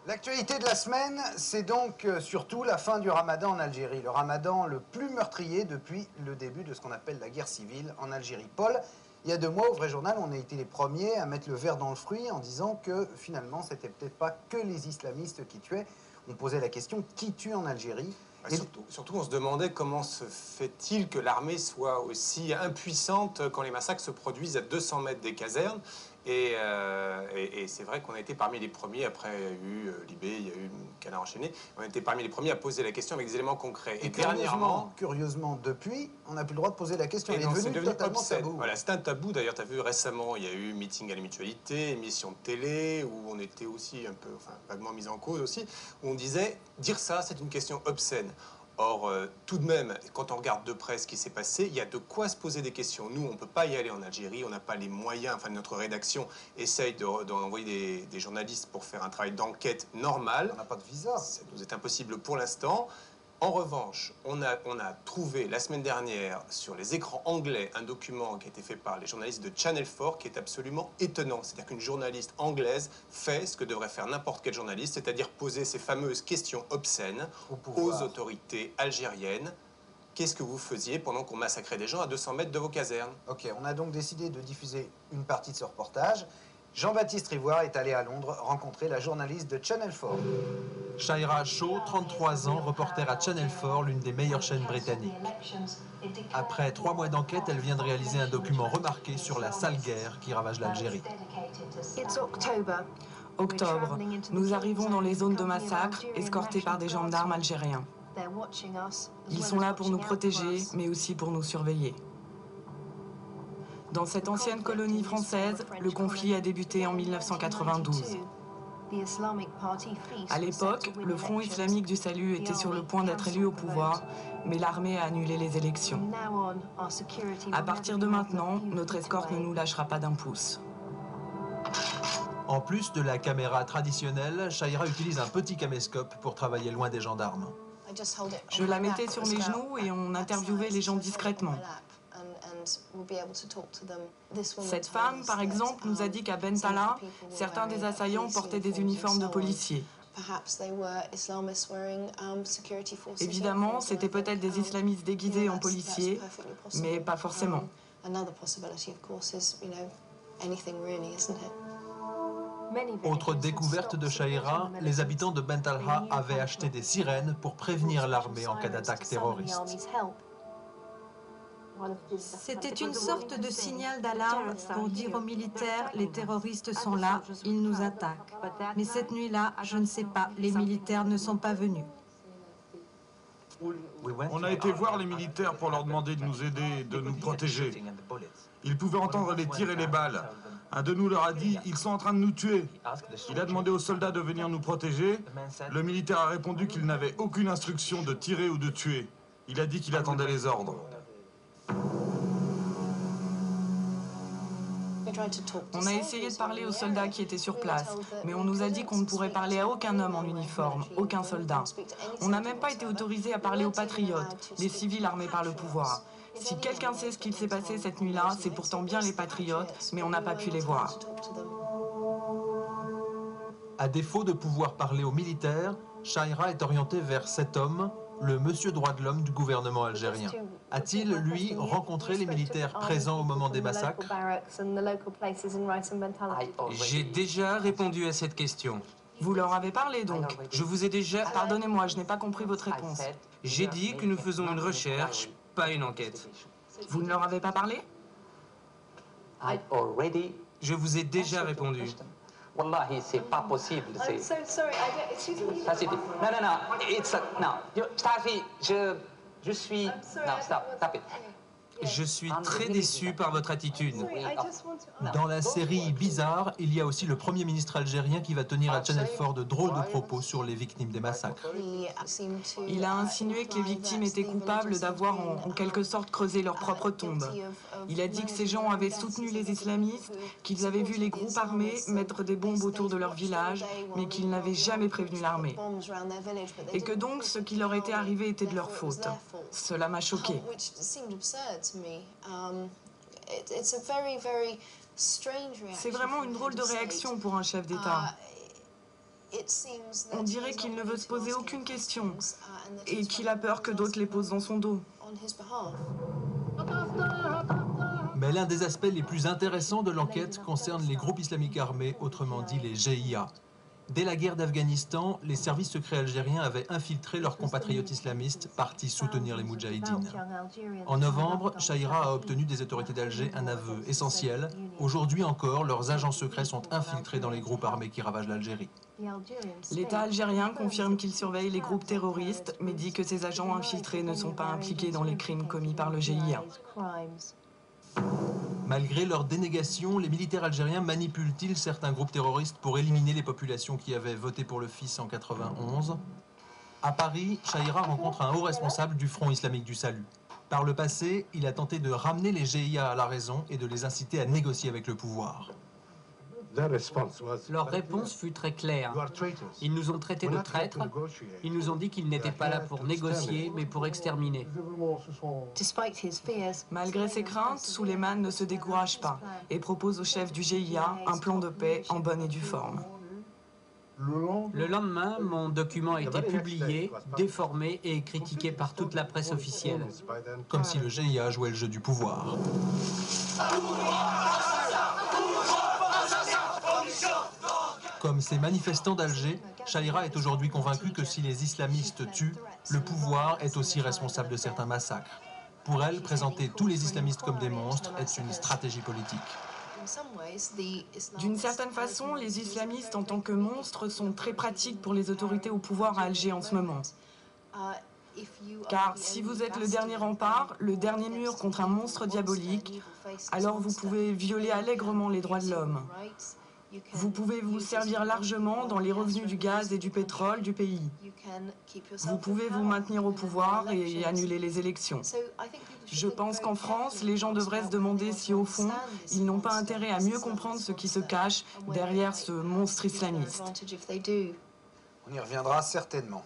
L'actualité de la semaine, c'est donc surtout la fin du ramadan en Algérie. Le ramadan le plus meurtrier depuis le début de ce qu'on appelle la guerre civile en Algérie. Paul, il y a 2 mois, au Vrai Journal, on a été les premiers à mettre le verre dans le fruit en disant que finalement, c'était peut-être pas que les islamistes qui tuaient. On posait la question, qui tue en Algérie? Surtout, on se demandait comment se fait-il que l'armée soit aussi impuissante quand les massacres se produisent à 200 mètres des casernes. Et c'est vrai qu'on a été parmi les premiers, après il y a eu Libé, il y a eu Canard enchaîné, on a été parmi les premiers à poser la question avec des éléments concrets. Et curieusement, depuis, on n'a plus le droit de poser la question. C'est devenu totalement obscène. tabou. Voilà, c'est un tabou. D'ailleurs, tu as vu récemment, il y a eu meeting à la mutualité, émission de télé, où on était aussi un peu, vaguement mis en cause aussi, où on disait, dire ça, c'est une question obscène. Or, tout de même, quand on regarde de près ce qui s'est passé, il y a de quoi se poser des questions. Nous, on ne peut pas y aller en Algérie, on n'a pas les moyens, notre rédaction essaye d'envoyer des journalistes pour faire un travail d'enquête normal. On n'a pas de visa. Ça nous est impossible pour l'instant. En revanche, on a trouvé la semaine dernière sur les écrans anglais un document qui a été fait par les journalistes de Channel 4 qui est absolument étonnant. C'est-à-dire qu'une journaliste anglaise fait ce que devrait faire n'importe quel journaliste, c'est-à-dire poser ces fameuses questions obscènes aux autorités algériennes. Qu'est-ce que vous faisiez pendant qu'on massacrait des gens à 200 mètres de vos casernes? Ok, on a donc décidé de diffuser une partie de ce reportage. Jean-Baptiste Rivoire est allé à Londres rencontrer la journaliste de Channel 4. Shaira Shaw, 33 ans, reporter à Channel 4, l'une des meilleures chaînes britanniques. Après 3 mois d'enquête, elle vient de réaliser un document remarqué sur la sale guerre qui ravage l'Algérie. Octobre, nous arrivons dans les zones de massacre, escortés par des gendarmes algériens. Ils sont là pour nous protéger, mais aussi pour nous surveiller. Dans cette ancienne colonie française, le conflit a débuté en 1992. À l'époque, le Front islamique du salut était sur le point d'être élu au pouvoir, mais l'armée a annulé les élections. À partir de maintenant, notre escorte ne nous lâchera pas d'un pouce. En plus de la caméra traditionnelle, Shaira utilise un petit caméscope pour travailler loin des gendarmes. Je la mettais sur mes genoux et on interviewait les gens discrètement. Cette femme, par exemple, nous a dit qu'à Bentala, certains des assaillants portaient des uniformes de policiers. Évidemment, c'était peut-être des islamistes déguisés en policiers, mais pas forcément. Autre découverte de Shaira, les habitants de Bentalha avaient acheté des sirènes pour prévenir l'armée en cas d'attaque terroriste. C'était une sorte de signal d'alarme pour dire aux militaires, les terroristes sont là, ils nous attaquent. Mais cette nuit-là, je ne sais pas, les militaires ne sont pas venus. On a été voir les militaires pour leur demander de nous aider, de nous protéger. Ils pouvaient entendre les tirs et les balles. Un de nous leur a dit « Ils sont en train de nous tuer ». Il a demandé aux soldats de venir nous protéger. Le militaire a répondu qu'il n'avait aucune instruction de tirer ou de tuer. Il a dit qu'il attendait les ordres. On a essayé de parler aux soldats qui étaient sur place, mais on nous a dit qu'on ne pourrait parler à aucun homme en uniforme, aucun soldat. On n'a même pas été autorisé à parler aux patriotes, les civils armés par le pouvoir. Si quelqu'un sait ce qu'il s'est passé cette nuit-là, c'est pourtant bien les patriotes, mais on n'a pas pu les voir. À défaut de pouvoir parler aux militaires, Shaira est orientée vers cet homme, le monsieur droit de l'homme du gouvernement algérien. A-t-il, lui, rencontré les militaires présents au moment des massacres? J'ai déjà répondu à cette question. Vous leur avez parlé donc? Je vous ai déjà... Pardonnez-moi, je n'ai pas compris votre réponse. J'ai dit que nous faisons une recherche, pas une enquête. Vous ne leur avez pas parlé? Je vous ai déjà répondu. Wallahi, c'est pas possible. I'm so sorry. Je suis... Non, stop it. Je suis très déçu par votre attitude. Dans la série Bizarre, il y a aussi le Premier ministre algérien qui va tenir à Channel 4 de drôles de propos sur les victimes des massacres. Il a insinué que les victimes étaient coupables d'avoir en quelque sorte creusé leur propre tombe. Il a dit que ces gens avaient soutenu les islamistes, qu'ils avaient vu les groupes armés mettre des bombes autour de leur village, mais qu'ils n'avaient jamais prévenu l'armée. Et que donc ce qui leur était arrivé était de leur faute. Cela m'a choqué. C'est vraiment une drôle de réaction pour un chef d'État. On dirait qu'il ne veut se poser aucune question et qu'il a peur que d'autres les posent dans son dos. Mais l'un des aspects les plus intéressants de l'enquête concerne les groupes islamiques armés, autrement dit les GIA. Dès la guerre d'Afghanistan, les services secrets algériens avaient infiltré leurs compatriotes islamistes partis soutenir les Moudjahidines. En novembre, Chahira a obtenu des autorités d'Alger un aveu essentiel. Aujourd'hui encore, leurs agents secrets sont infiltrés dans les groupes armés qui ravagent l'Algérie. L'État algérien confirme qu'il surveille les groupes terroristes, mais dit que ses agents infiltrés ne sont pas impliqués dans les crimes commis par le GIA. Malgré leur dénégation, les militaires algériens manipulent-ils certains groupes terroristes pour éliminer les populations qui avaient voté pour le fils en 91 ? À Paris, Chahira rencontre un haut responsable du Front islamique du salut. Par le passé, il a tenté de ramener les GIA à la raison et de les inciter à négocier avec le pouvoir. Leur réponse fut très claire. Ils nous ont traités de traîtres. Ils nous ont dit qu'ils n'étaient pas là pour négocier, mais pour exterminer. Malgré ses craintes, Souleymane ne se décourage pas et propose au chef du GIA un plan de paix en bonne et due forme. Le lendemain, mon document a été publié, déformé et critiqué par toute la presse officielle. Comme si le GIA jouait le jeu du pouvoir. Comme ces manifestants d'Alger, Chahira est aujourd'hui convaincu que si les islamistes tuent, le pouvoir est aussi responsable de certains massacres. Pour elle, présenter tous les islamistes comme des monstres est une stratégie politique. D'une certaine façon, les islamistes en tant que monstres sont très pratiques pour les autorités au pouvoir à Alger en ce moment. Car si vous êtes le dernier rempart, le dernier mur contre un monstre diabolique, alors vous pouvez violer allègrement les droits de l'homme. Vous pouvez vous servir largement dans les revenus du gaz et du pétrole du pays. Vous pouvez vous maintenir au pouvoir et annuler les élections. Je pense qu'en France, les gens devraient se demander si, au fond, ils n'ont pas intérêt à mieux comprendre ce qui se cache derrière ce monstre islamiste. On y reviendra certainement.